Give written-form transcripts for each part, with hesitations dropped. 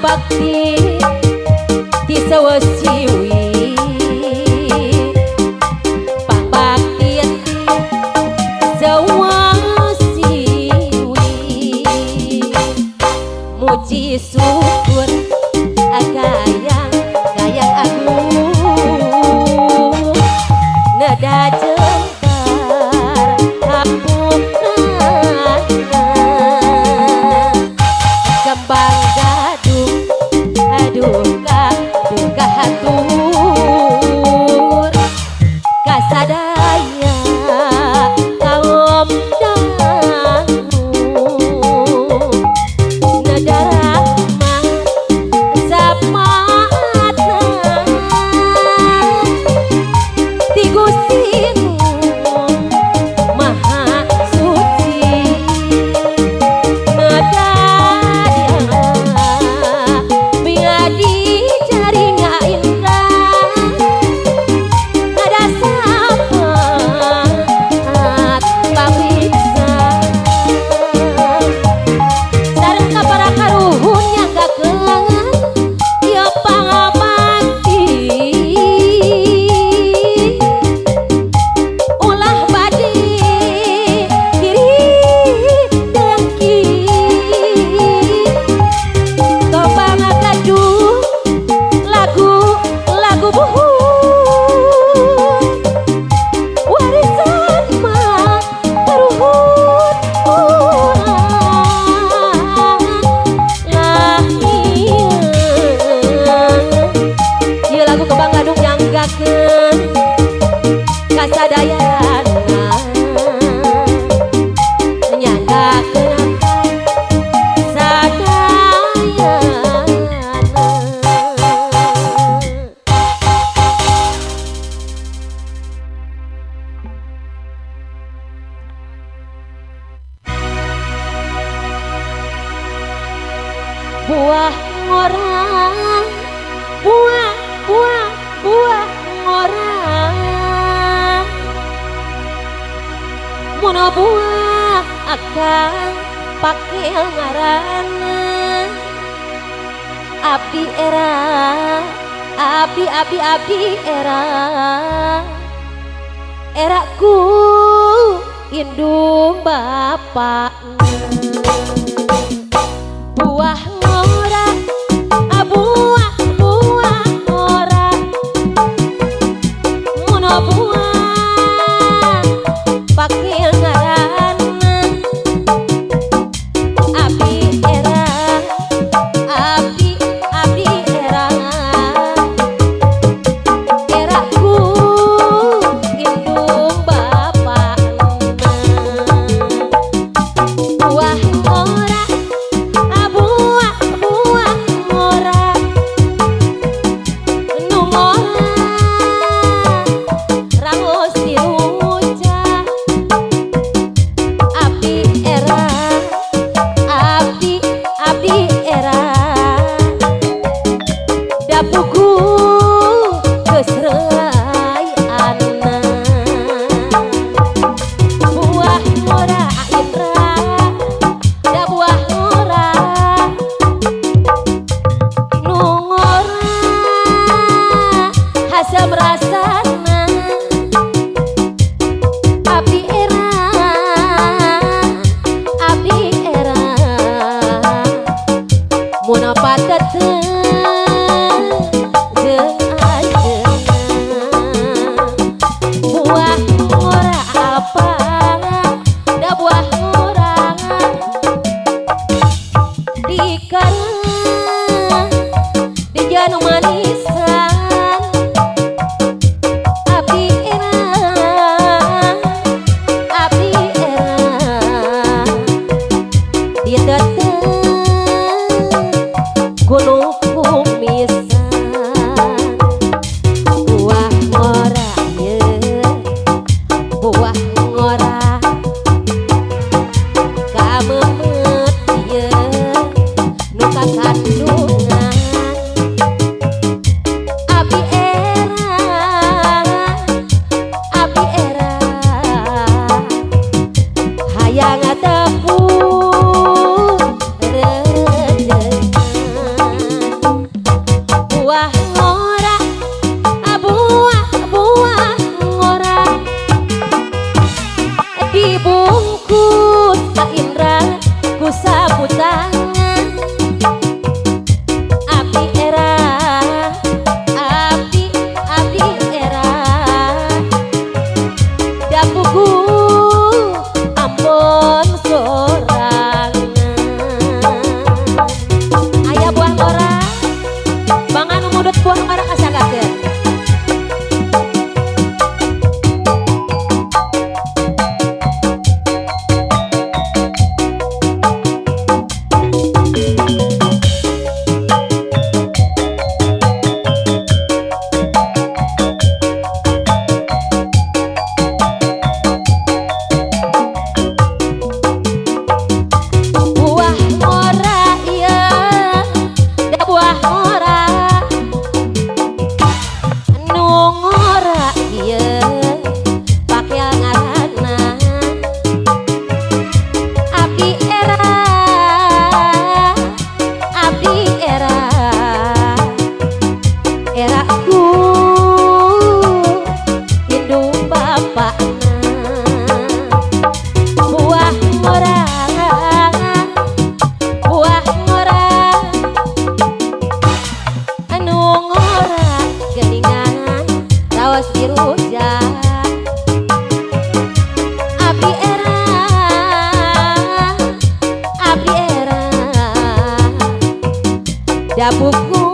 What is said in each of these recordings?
bakti di sawasiwi pak bakti sawasiwi muji syukur gayang gayang agung nada jembar hapungan kembang gadung duka duka hatur kasadaya kaum dangu nada rahmat samatna ti Gustinu maha suci nada kasadayana nyanggakeun sadayana buah ngorang buah ngorang mono buah akan pake ngaranna abdi era abdi era eraku indung bapak buah ngorang buah ngorang mono buah pake ngaranna abdi era eraku indung bapakna bapakna buah ngora anu ngora geningan raos diruja abdi era da buku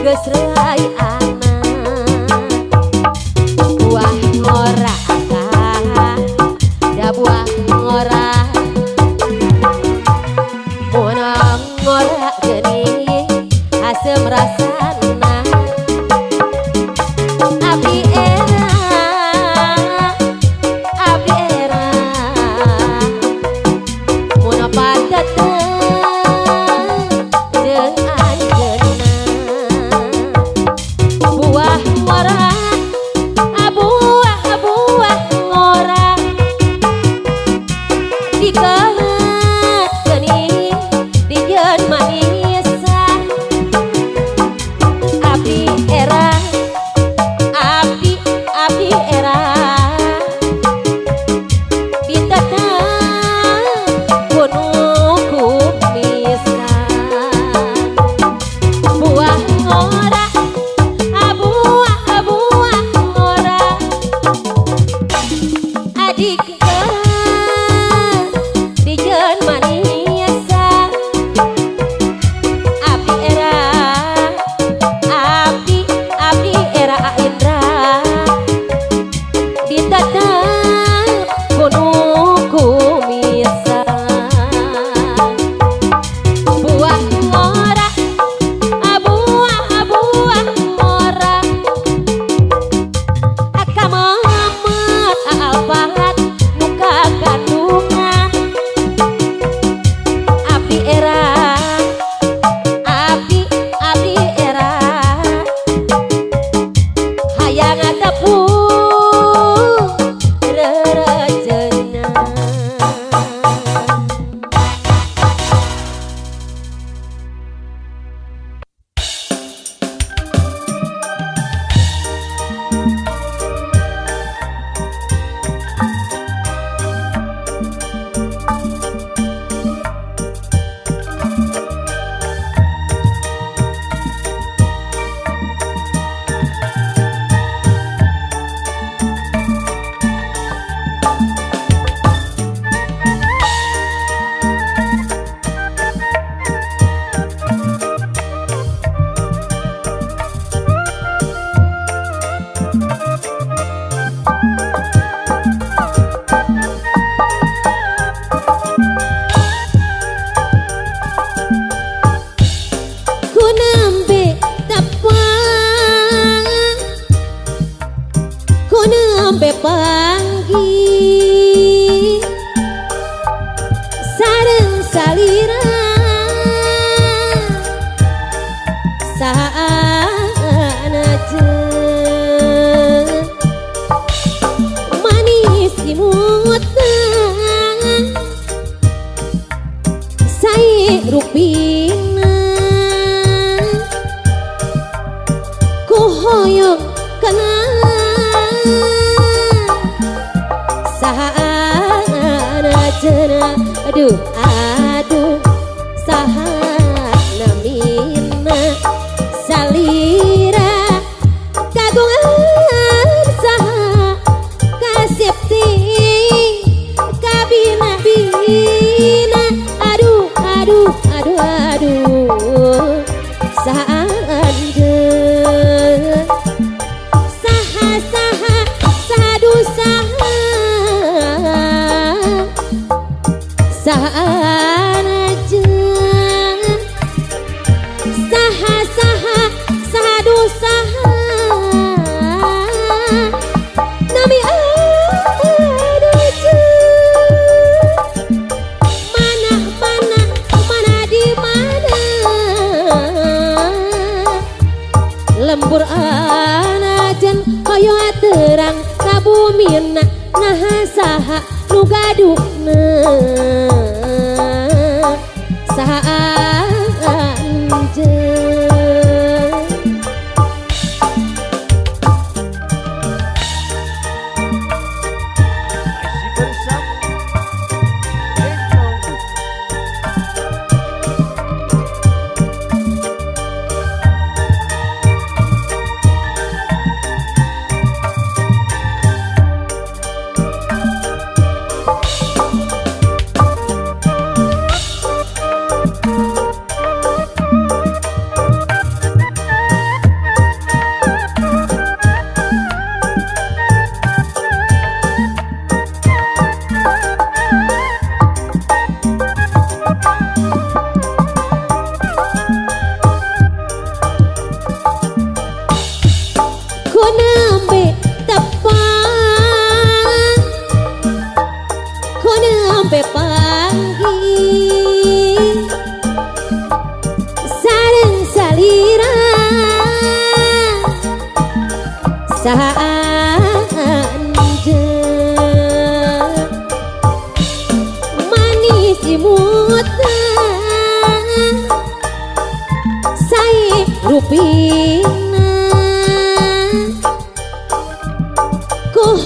geus reuy buah ngora da buah ngora mun ngora geuning asem rasana abdi era mun padateng jeung anjeunna buah ngora buah ngora dikeut geuning dijeun manisa abdi era ditetep gunung kumisan buah ngora buah ngora adik dijeun manisa abdi era Indra ditetep gunung kumisan buah ngora buah ngora akamemet alpahat nuka kandungan abdi era hayang tepung rerejeuna ku nembe tepang ku nembe panggih sareng salira saanajeun manis imutna sae rupina ku hoyong kenang saanajeuna aduh sahana mina salira kagungan saha kasepti kabina aduh saanjeun saha sadu saha saanajeun saha sadu saha nami lembur anajan kaya terang kabumina naha saha nu gadukna saha anjeun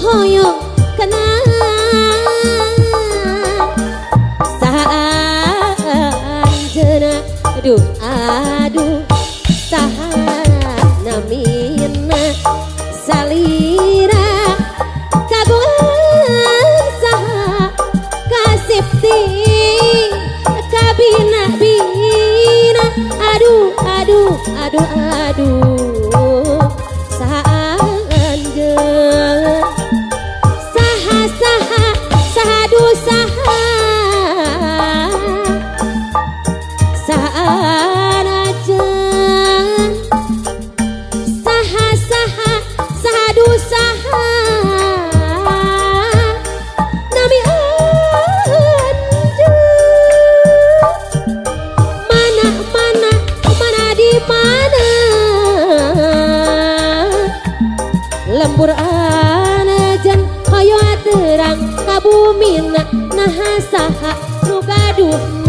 hoyong kenang saanjeuna aduh aduh saha namina salira kagungan saha kasipti kabina bina aduh aduh aduh aduh saanjeun saha saha sahadu saha saanajan saha saha sahadu saha nami anjeun mana mana mana di mana lembur anajan hoyo terang kabumina nah saha nu gaduh